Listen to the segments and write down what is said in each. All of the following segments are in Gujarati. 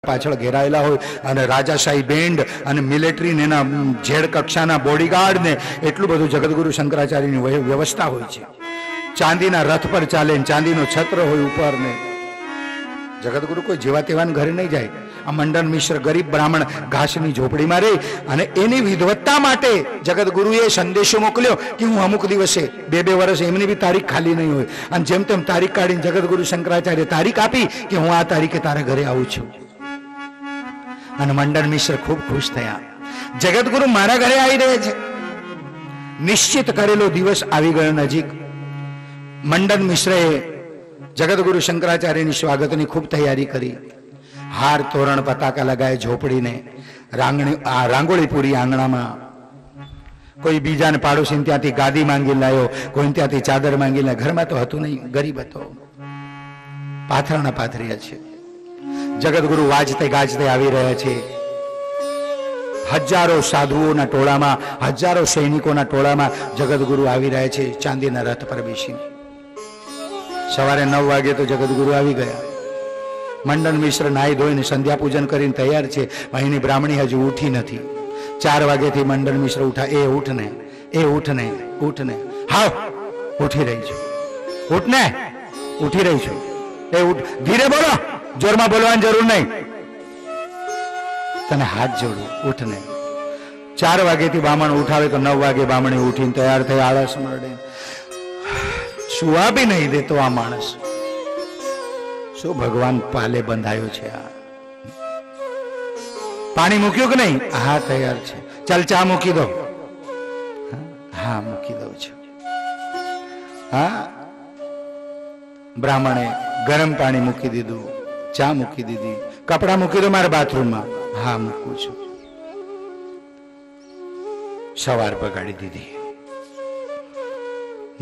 પાછળ ઘેરાયેલા હોય અને રાજાશાહી બેન્ડ અને મિલિટરી ને એના ઝેડ કક્ષાના બોડીગાર્ડ ને એટલું બધું જગતગુરુ શંકરાચાર્યની વ્યવસ્થા હોય છે. ચાંદીના રથ પર ચાલે, ચાંદીનો છત્ર હોય ઉપર ને. જગતગુરુ કોઈ જેવા તેવાન ઘરે નહીં જાય. આ મંડન મિશ્ર ગરીબ બ્રાહ્મણ ઘાસની ઝોપડીમાં રહી અને એની વિદવત્તા માટે જગતગુરુએ સંદેશો મોકલ્યો કે હું અમુક દિવસે 2-2 વર્ષ એમની બી તારીખ ખાલી નહીં હોય અને જેમ તેમ તારીખ કાઢીને જગતગુરુ શંકરાચાર્ય તારીખ આપી કે હું આ તારીખે તારા ઘરે આવું છું. અને મંડન મિશ્ર ખૂબ ખુશ થયા. જગતગુરુ મારા ઘરે આવી રહ્યા છે. નિશ્ચિત કરેલો દિવસ આવી ગયો નજીક. મંડન મિશ્રએ જગતગુરુ શંકરાચાર્યની સ્વાગતની ખૂબ તૈયારી કરી. હાર તોરણ પતાકા લગાય ઝોપડીને, રાંગોળી પૂરી આંગણામાં. કોઈ બીજાને પાડોશી ત્યાંથી ગાદી માંગી લાયો, કોઈ ત્યાંથી ચાદર માંગી લાયો. ઘરમાં તો હતું નહીં, ગરીબ હતો. પાથરણા પાથર્યા છે. જગતગુરુ વાજતે ગાજતે આવી રહ્યા છે. હજારો સાધુઓના ટોળામાં, હજારો સૈનિકોના ટોળામાં જગતગુરુ આવી રહ્યા છે ચાંદીના રથ પર બેસીને. સવારે 9 વાગે તો જગતગુરુ આવી ગયા. મંડન મિશ્ર નાહી ધોઈને સંધ્યા પૂજન કરીને તૈયાર છે. અહીંની બ્રાહ્મણી હજુ ઉઠી નથી. 4 વાગ્યાથી મંડન મિશ્ર ઉઠા. એ ઉઠને, એ ઉઠને, ઉઠને. હાવ ઉઠી રહી છું, ઉઠને, ઉઠી રહી છું. એ ઉઠ, ધીરે બોલો, જોરમાં બોલવાની જરૂર નહીં. તને હાથ જોડું, ઉઠને. 4 વાગ્યાથી બામણ ઉઠાવે તો 9 વાગે બામણી ઉઠીને તૈયાર થઈ આળસ મળે. સુવા બી નહીં દેતો આ માણસ. શું ભગવાન પાલે બંધાયો છે આ. પાણી મૂક્યું કે નહીં? હા તૈયાર છે. ચાલ ચા મૂકી દો. હા મૂકી દઉં છું. હા, બ્રાહ્મણે ગરમ પાણી મૂકી દીધું, ચા મૂકી દીધી. કપડા મૂકી દો મારા બાથરૂમમાં. હા મૂકું છું. સવાર બગાડી દીધી.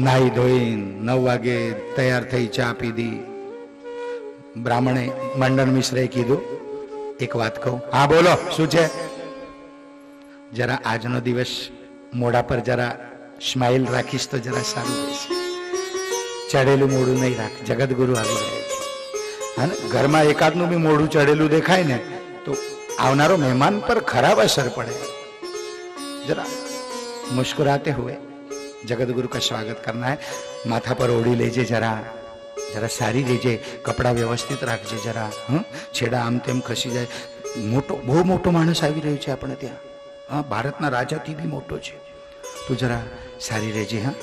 નાહી ધોઈ 9 વાગે તૈયાર થઈ ચા પીધી. બ્રાહ્મણે મંડન મિશ્રએ કીધું, એક વાત કહું. હા બોલો, શું છે? જરા આજનો દિવસ મોઢા પર જરા સ્માઇલ રાખીશ તો જરા સારું રહેશે. ચડેલું મોઢું નહીં રાખ. જગતગુરુ આવી રહ્યા છે અને ઘરમાં એકાદનું બી મોઢું ચડેલું દેખાય ને તો આવનારો મહેમાન પર ખરાબ અસર પડે. जरा मुस्कुराते हुए जगतगुरु का स्वागत करना है। माथा पर ओढ़ी लेजे, जरा जरा सारी लेजे, कपड़ा व्यवस्थित राखजे, जरा छेड़ा आम तेम खसी जाए। मोटो बहु मोटो माणस आवी रह्यो छे आपणे त्यां। हाँ, भारतना राजाथी बी मोटो छे, तो जरा सारी रहेजे। हाँ,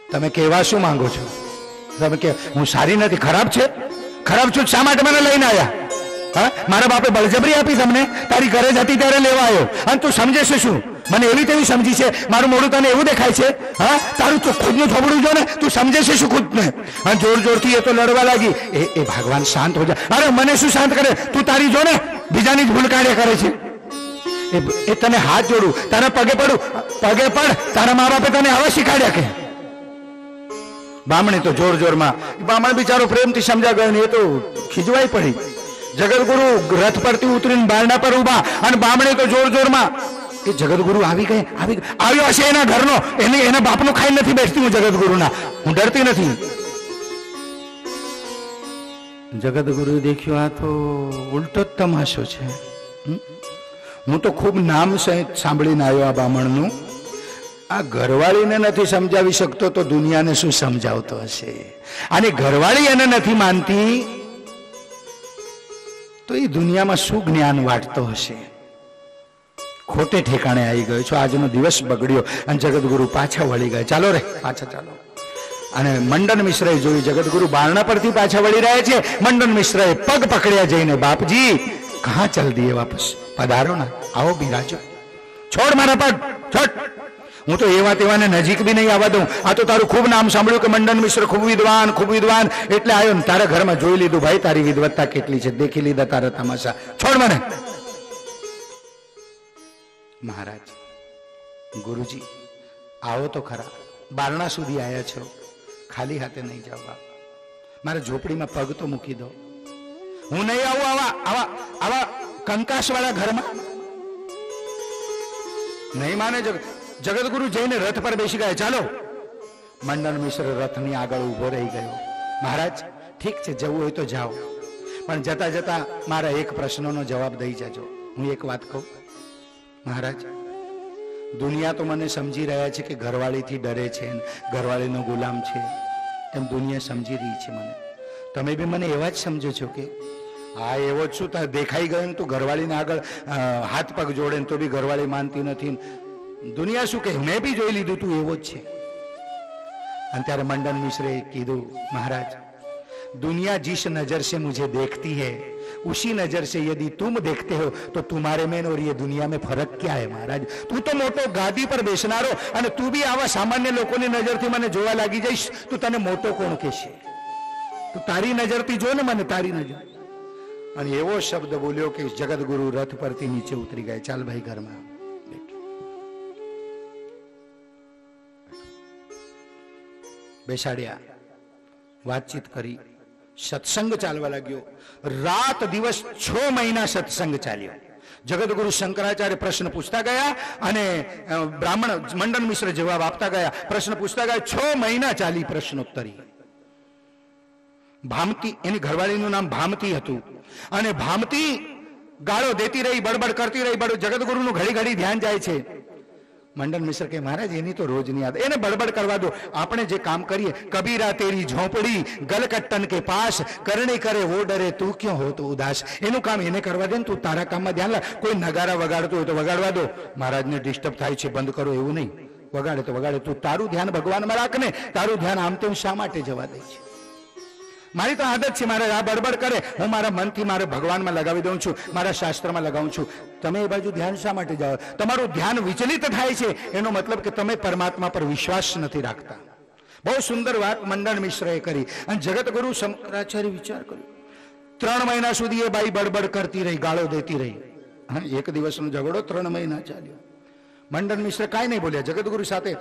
तमे कहेवा शुं मांगो छो? तमे के हूँ सारी नथी, खराब छे? खराब छो शा माटे मने लईने आव्या? हाँ, मारा बापे बळजबरी आपी तमने? तारी घरे जती त्यारे लेवा आव्यो अने तू समझे छे शुं? મને એવી તેવી સમજી છે, મારું મોઢું તને એવું દેખાય છે? હા, તારું ખુદનું થોબડું જો ને, તું સમજે છે શું ખુદને? હા, જોર જોરથી એ તો લડવા લાગી। એ ભગવાન શાંત હો જા। અરે મને શું શાંત કરે? તું તારી જો ને બીજાની જ ભૂલ કાઢ્યા કરે છે। એ તને હાથ જોડું, તારા પગે પડું, પગે પડ। તારા મા બાપે તને આવા શીખાડ્યા કે? બામણી તો જોર જોરમાં, બામણ બિચારો પ્રેમથી સમજા ગયો ને એ તો ખીજવાઈ પડી। જગતગુરુ રથ પરથી ઉતરીને બારણા પર ઉભા અને બામણી તો જોર જોરમાં। એ જગતગુરુ આવી ગયે, આવ્યો હશે એના ઘરનો, એના બાપનો ખાઈ નથી બેસતી હું જગતગુરુના, હું ડરતી નથી। જગતગુરુ દેખ્યો આ તો ઉલટો જ તમાશો છે। હું તો ખૂબ નામ સહિત સાંભળીને આવ્યો આ બામણનું। આ ઘરવાળીને નથી સમજાવી શકતો તો દુનિયાને શું સમજાવતો હશે? અને ઘરવાળી એને નથી માનતી તો એ દુનિયામાં શું જ્ઞાન વાટતો હશે? खोटे ठेकाणे आई गयो छो। आजनो दिवस बगड़्यो अने जगतगुरु पाछा वળી ગયા। ચાલો રે પાછા ચાલો। અને મંડન મિશ્રએ જોયું જગતગુરુ બારણા પરથી પાછા વળી રહ્યા છે। મંડન મિશ્રએ પગ પકડ્યા જઈને, બાપજી कहां चल दिए वापस? पधारो ना, आओ बिराजो। छोड़ मारा पग, छोड़। હું તો એવા તેવાને નજીક બી નહીં આવવા દઉં। આ તો તારું ખૂબ નામ સાંભળ્યું કે મંડન મિશ્ર ખૂબ વિદ્વાન એટલે આવ્યો ને તારા ઘરમાં જોઈ લીધું ભાઈ તારી વિદ્વત્તા કેટલી છે, દેખી લીધા તારા તમાશા। છોડ મને। महाराज, गुरुजी आओ तो खरा, बारणा सुधी आया छो, खाली हाथे नहीं जाओ बाप। मारे झोपड़ी में पग तो मूकी दो। हूँ नहीं आऊँ आवा आवा आवा कंकाश वाला घर में। नहीं माने जगतगुरु जईने रथ पर बेसी गए। चालो। मंडन मिश्र रथ नी आगळ उभो रही गयो। महाराज ठीक है, जवुं होय तो जाओ, પણ જતા જતા મારા એક પ્રશ્નનો જવાબ દઈ જાજો. હું એક વાત કહું મહારાજ, દુનિયા તો મને સમજી રહ્યા છે કે ઘરવાળીથી ડરે છે, ઘરવાળીનો ગુલામ છે, એમ દુનિયા સમજી રહી છે મને. તમે બી મને એવા જ સમજો છો કે હા એવો જ શું, દેખાઈ ગયો ને તું ઘરવાળીને આગળ હાથ પગ જોડે ને તો બી ઘરવાળી માનતી નથી. દુનિયા શું કહે, મેં બી જોઈ લીધું તું એવો જ છે. અને ત્યારે મંડન મિશ્રે કીધું, મહારાજ दुनिया जिस नजर से मुझे देखती है उसी नजर से यदि तुम देखते हो तो तुम्हारे में और ये दुनिया में फर्क क्या है महाराज. તું તો મોટો ગાદી પર બેસનારો અને તું બી આવા સામાન્ય લોકોની નજરથી મને જોવા લાગી જઈશ તો તને મોટો કોણ કહેશે? તું તારી નજરથી જો ને મને, તારી નજર. અને એવો શબ્દ બોલ્યો કે જગતગુરુ રથ પરથી નીચે ઉતરી ગયા. ચાલ ભાઈ ઘરમાં બેસાડ્યા, વાતચીત કરી, સત્સંગ ચાલવા લાગ્યો. રાત દિવસ 6 મહિના સત્સંગ ચાલ્યો. જગતગુરુ શંકરાચાર્ય પ્રશ્ન પૂછતા ગયા અને બ્રાહ્મણ મંડન મિશ્ર જવાબ આપતા ગયા. પ્રશ્ન પૂછતા ગયા. 6 મહિના ચાલી પ્રશ્નોત્તરી. ભામતી, એની ઘરવાળીનું નામ ભામતી હતું. અને ભામતી ગાળો દેતી રહી, બડબડ કરતી રહી. જગતગુરુનું ઘડી ઘડી ધ્યાન જાય છે. મંડન મિશ્ર કે મહારાજ એની તો રોજની આદત, એને બડબડ કરવા દો. આપણે જે કામ કરીએ, કબીરા તેરી ઝોપડી ગલકટ્ટન કે પાસ કરણી કરે વો ડરે તું ક્यों હો તો ઉદાસ. એનું કામ એને કરવા દે ને, તું તારા કામમાં ધ્યાન લા. કોઈ નગારા વગાડતો હોય તો વગાડવા દો. મહારાજને ડિસ્ટર્બ થાય છે, બંધ કરો એવું નહીં. વગાડે તો વગાડે, તું તારું ધ્યાન ભગવાનમાં રાખ ને. તારું ધ્યાન આમ તેમ શા માટે જવા દે છે? મારી તો આદત છે, મારે આ બડબડ કરે હું મારા મનથી મારે ભગવાનમાં લગાવી દઉં છું, મારા શાસ્ત્રમાં લગાવું છું. તમે એ બાજુ ધ્યાન શા માટે જાઓ? તમારું ધ્યાન વિચલિત થાય છે એનો મતલબ કે તમે પરમાત્મા પર વિશ્વાસ નથી રાખતા. બહુ સુંદર વાત મંડન મિશ્રએ કરી. અને જગતગુરુ શંકરાચાર્ય વિચાર કર્યો. 3 મહિના સુધી એ બાઈ બડબડ કરતી રહી, ગાળો દેતી રહી. એક દિવસનો ઝઘડો 3 મહિના ચાલ્યો. મંડન મિશ્ર કાંઈ નહીં બોલ્યા. જગતગુરુ સાથે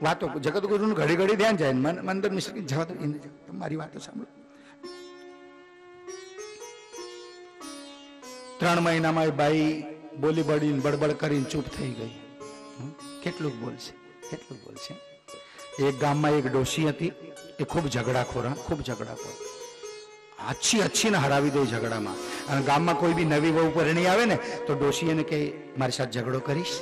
વાતો, જગતગુરુનું ઘડી ઘડી ધ્યાન જાય. મંડન મિશ્ર જવા દો, તમારી વાતો સાંભળો. 3 મહિનામાં એ બાઈ બોલી બળીને બડબડ કરીને ચૂપ થઈ ગઈ. કેટલું બોલશે, કેટલું બોલશે. એક ગામમાં એક ડોશી હતી, એ ખૂબ ઝઘડાખોર, ખૂબ ઝઘડાખોર. અચ્છી ને હરાવી દે ઝઘડામાં. અને ગામમાં કોઈ બી નવી વહુ પરણી આવે ને તો ડોશી એને કહે, મારી સાથે ઝઘડો કરીશ,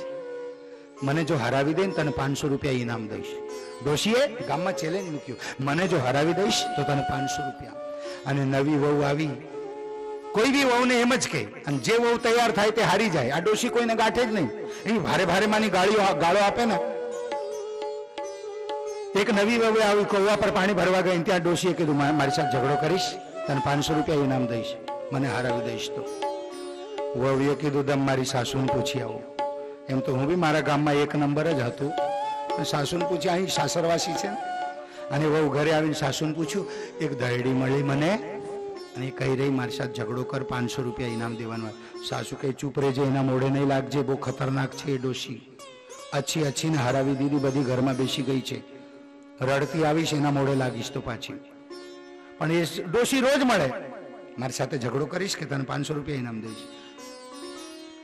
મને જો હરાવી દે ને તને 500 રૂપિયા ઇનામ દઈશ. ડોશીએ ગામમાં ચેલેન્જ મૂક્યું, મને જો હરાવી દઈશ તો તને 500 રૂપિયા. અને નવી વહુ આવી, કોઈ બી વહુને એમ જ કહે, અને જે વહુ તૈયાર થાય તે હારી જાય. આ ડોશી કોઈને ગાંઠે જ નહીં. એ ભારે ભારે માની ગાળો આપે ને. એક નવી વહુ આવી, કૌવા પર પાણી ભરવા ગઈ, ત્યાં ડોશીએ કીધું, મારી સાથે ઝઘડો કરીશ, તને 500 રૂપિયા ઇનામ દઈશ, મને હરાવી દઈશ. તો વહુએ કીધું, દમ મારી સાસુને પૂછી આવું. એમ તો હું બી મારા ગામમાં 1 નંબર જ હતું. સાસુને પૂછી, અહીં સાસરવાસી છે. અને વહુ ઘરે આવીને સાસુને પૂછ્યું, એક દહેડી મળી મને અને કહી રહી મારી સાથે ઝઘડો કર, 500 રૂપિયા ઇનામ દેવાનું. સાસુ કહે, ચૂપ રહેજે, એના મોઢે નહીં લાગજે, બહુ ખતરનાક છે એ ડોશી. અચ્છીને હરાવી દીધી, બધી ઘરમાં બેસી ગઈ છે, રડતી આવીશ, એના મોઢે લાગીશ તો પાછી. પણ એ ડોશી રોજ મળે, મારી સાથે ઝઘડો કરીશ કે તને 500 રૂપિયા ઇનામ દઈશ.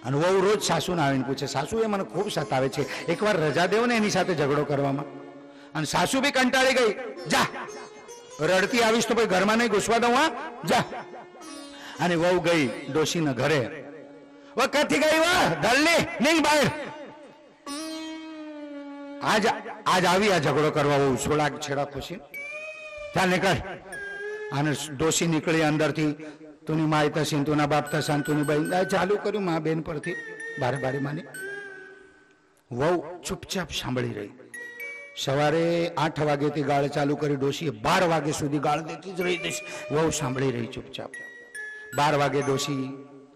અને વહુ રોજ સાસુને આવીને પૂછે, સાસુ એ મને ખૂબ સતાવે છે, એકવાર રજા દેવો ને એની સાથે ઝઘડો કરવામાં. અને સાસુ બી કંટાળી ગઈ, જા રડતી આવીશ તો ભાઈ ઘરમાં નહીં ઘૂસવા દઉં, હા જા. અને વહુ ગઈ ડોશીના ઘરે. વખતથી ગઈ, વાહ ધલ્લી નહીં બહાર, આજ આવી આ ઝઘડો કરવા. વહુ છોડા છેડા ખુશી, ચાલ નીકળ. અને ડોશી નીકળી અંદરથી, તુની માય તસીન તુના બાપ તસાન તુની બાઈ ચાલુ કર્યું મા બેન પરથી બારે બારે માની. વહુ ચૂપચાપ સાંભળી રહી. સવારે 8 વાગ્યાથી ગાળ ચાલુ કરી, ડોશીએ 12 વાગ્યા સુધી ગાળ દેતી જ રહી. વહુ સાંભળી રહી ચૂપચાપ. 12 વાગે ડોશી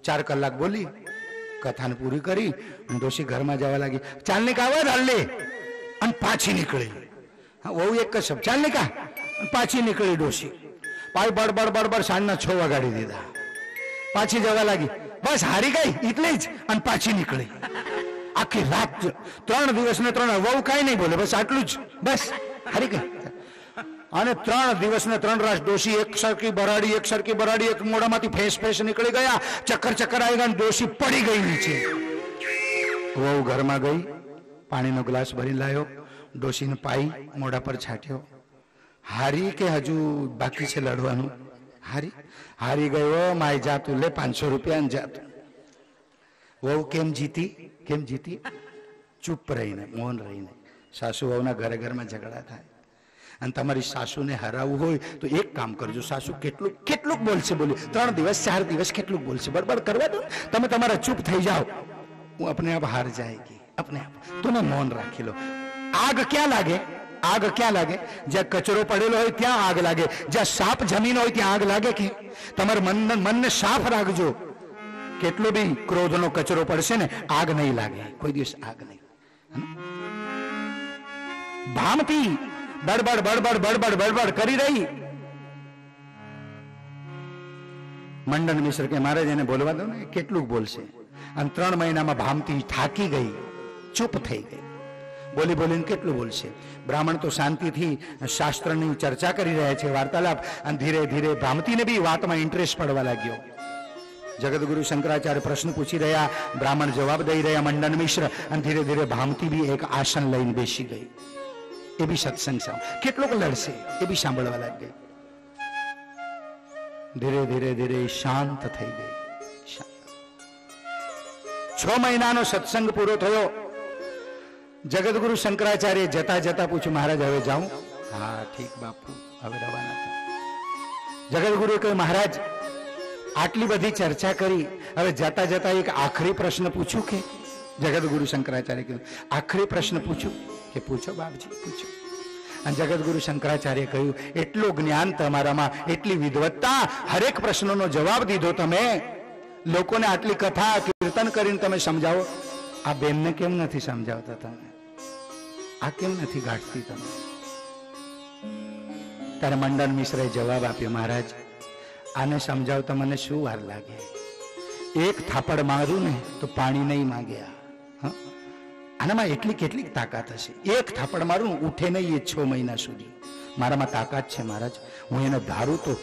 4 કલાક બોલી, કથાને પૂરી કરી, ડોશી ઘરમાં જવા લાગી. ચાલ નીકા આવે હાલે, અને પાછી નીકળી. વહુ એક જ શબ્દ, ચાલ નીકા, પાછી નીકળી ડોશી. પાઈ બડબડ સાંજના 6 વાગાડી દીધા. પાછી જવા લાગી, બસ હારી ગઈ એટલે જ, અને પાછી નીકળી. આખી રાત 3 દિવસ ને 3, વહુ કાંઈ નહીં બોલે, બસ આટલું જ, બસ હારી ગઈ. અને 3 દિવસ ને 3 રાત ડોશી એક સરખી બરાડી, એક મોઢામાંથી ફેસ નીકળી ગયા, ચક્કર આવી ગયા, ડોશી પડી ગઈ નીચે. વહુ ઘરમાં ગઈ, પાણીનો ગ્લાસ ભરી લાવ્યો, ડોશીને પાઈ મોઢા પર છાંટ્યો. હારી કે હજુ બાકી છે લડવાનું? હારી. हारी गयो माय जा तू ले 500 रुपया जा तू। वहू केम जीती? केम जीती? चुप रहीने, मौन रहीने। सासू वहूना घरे घરમાં ઝઘડા થાય અને તમારી સાસુને હરાવવું હોય તો એક કામ કરજો, સાસુ કેટલું કેટલું બોલશે બોલી 3 દિવસ 4 દિવસ કેટલું બોલશે બડબડ કરવા દો, તમે તમારા ચૂપ થઈ જાઓ, હું अपने आप हार जाएगी अपने आप। તમે મૌન રાખી લો। આગ ક્યાં લાગે? આગ ક્યાં લાગે? જ્યાં કચરો પડેલો હોય ત્યાં આગ લાગે, જ્યાં સાપ જમીન હોય ત્યાં આગ લાગે કે? તમારા મનને સાફ રાખજો, કેટલો બી ક્રોધનો કચરો પડશે ને આગ નહીં લાગે, કોઈ દિવસ આગ નહીં। ભામતી બડબડ બડબડ બડબડ બડબડ કરી રહી। મંડન મિશ્ર કે મહારાજ એને બોલવા દો ને, કેટલું બોલશે? અને 3 મહિનામાં ભામતી થાકી ગઈ, ચૂપ થઈ ગઈ, બોલી બોલીને કેટલું બોલશે? બ્રાહ્મણ તો શાંતિથી શાસ્ત્રની ચર્ચા કરી રહ્યા છે, વાર્તાલાપ, અને ધીરે ધીરે ભામતીને બી વાતમાં ઇન્ટરેસ્ટ પડવા લાગ્યો। જગતગુરુ શંકરાચાર્ય પ્રશ્ન પૂછી રહ્યા, બ્રાહ્મણ જવાબ દઈ રહ્યા, મંડન મિશ્ર, અને ધીરે ધીરે ભામતી બી એક આસન લઈને બેસી ગઈ। એ બી સત્સંગ કેટલોક લડશે એ બી સાંભળવા લાગી ગઈ। ધીરે ધીરે ધીરે શાંત થઈ ગઈ। 6 મહિનાનો સત્સંગ પૂરો થયો। જગતગુરુ શંકરાચાર્ય જતા જતા પૂછ્યું, મહારાજ હવે જાઉં? હા ઠીક બાપુ, હવે રવાના થાઓ। જગતગુરુએ કહ્યું, મહારાજ આટલી બધી ચર્ચા કરી, હવે જતા જતા એક આખરી પ્રશ્ન પૂછું કે? જગતગુરુ શંકરાચાર્ય કીધું, આખરી પ્રશ્ન પૂછું કે? પૂછો બાપજી પૂછો। અને જગતગુરુ શંકરાચાર્ય કહ્યું, એટલું જ્ઞાન તમારામાં, એટલી વિદવત્તા, હરેક પ્રશ્નનો જવાબ દીધો તમે, લોકોને આટલી કથા કીર્તન કરીને તમે સમજાવો, આ બેનને કેમ નથી સમજાવતા તમે? આ કેમ નથી ગાંઠતી તમે? ત્યારે મંડન મિશ્રે જવાબ આપ્યો, મહારાજ આને સમજાવતા મને શું વાર લાગે? એક થાપડ મારું ને તો પાણી નહીં માંગ્યા। આનામાં એટલી કેટલીક તાકાત હશે? એક થાપડ મારું ઉઠે નહીં એ 6 મહિના સુધી, મારામાં તાકાત છે મહારાજ, હું એને ધારું તો